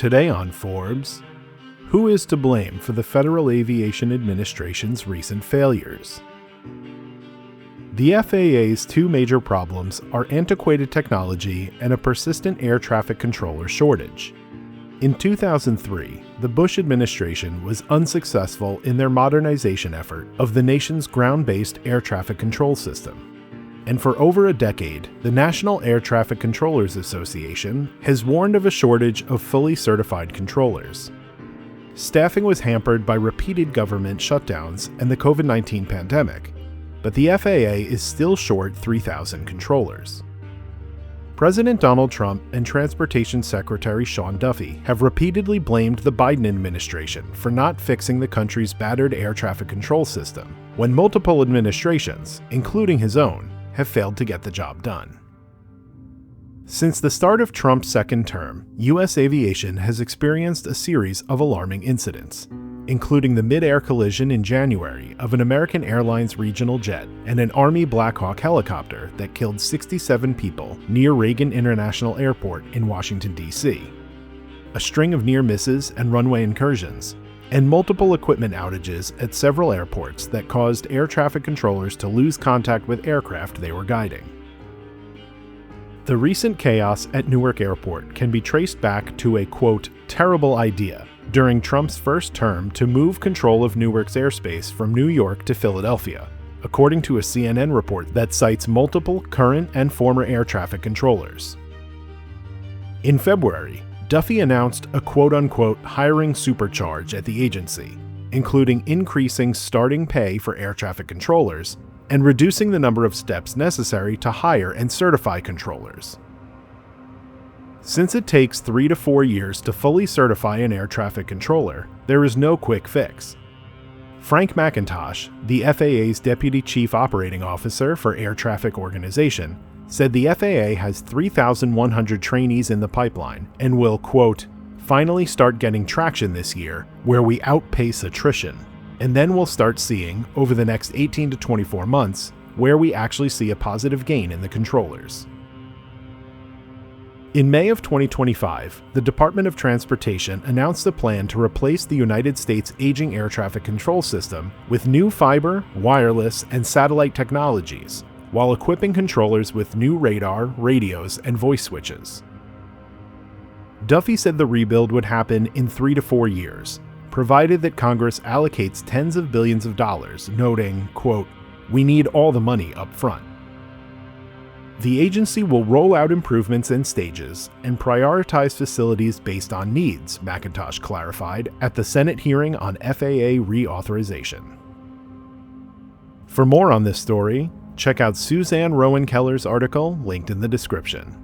Today on Forbes, who is to blame for the Federal Aviation Administration's recent failures? The FAA's two major problems are antiquated technology and a persistent air traffic controller shortage. In 2003, the Bush administration was unsuccessful in their modernization effort of the nation's ground-based air traffic control system. And for over a decade, the National Air Traffic Controllers Association has warned of a shortage of fully certified controllers. Staffing was hampered by repeated government shutdowns and the COVID-19 pandemic, but the FAA is still short 3,000 controllers. President Donald Trump and Transportation Secretary Duffy have repeatedly blamed the Biden administration for not fixing the country's battered air traffic control system, when multiple administrations, including his own, have failed to get the job done. Since the start of Trump's second term, U.S. aviation has experienced a series of alarming incidents, including the mid-air collision in January of an American Airlines regional jet and an Army Black Hawk helicopter that killed 67 people near Reagan International Airport in Washington, D.C., a string of near misses and runway incursions, and multiple equipment outages at several airports that caused air traffic controllers to lose contact with aircraft they were guiding. The recent chaos at Newark Airport can be traced back to a, quote, terrible idea during Trump's first term to move control of Newark's airspace from New York to Philadelphia, according to a CNN report that cites multiple current and former air traffic controllers. In February, Duffy announced a quote-unquote hiring supercharge at the agency, including increasing starting pay for air traffic controllers and reducing the number of steps necessary to hire and certify controllers. Since it takes 3 to 4 years to fully certify an air traffic controller, there is no quick fix. Frank McIntosh, the FAA's Deputy Chief Operating Officer for Air Traffic Organization, said the FAA has 3,100 trainees in the pipeline and will, quote, finally start getting traction this year where we outpace attrition, and then we'll start seeing, over the next 18 to 24 months, where we actually see a positive gain in the controllers. In May of 2025, the Department of Transportation announced a plan to replace the United States' aging air traffic control system with new fiber, wireless, and satellite technologies, while equipping controllers with new radar, radios, and voice switches. Duffy said the rebuild would happen in 3 to 4 years, provided that Congress allocates tens of billions of dollars, noting, quote, we need all the money up front. The agency will roll out improvements in stages and prioritize facilities based on needs, McIntosh clarified at the Senate hearing on FAA reauthorization. For more on this story, check out Suzanne Rowan Keller's article linked in the description.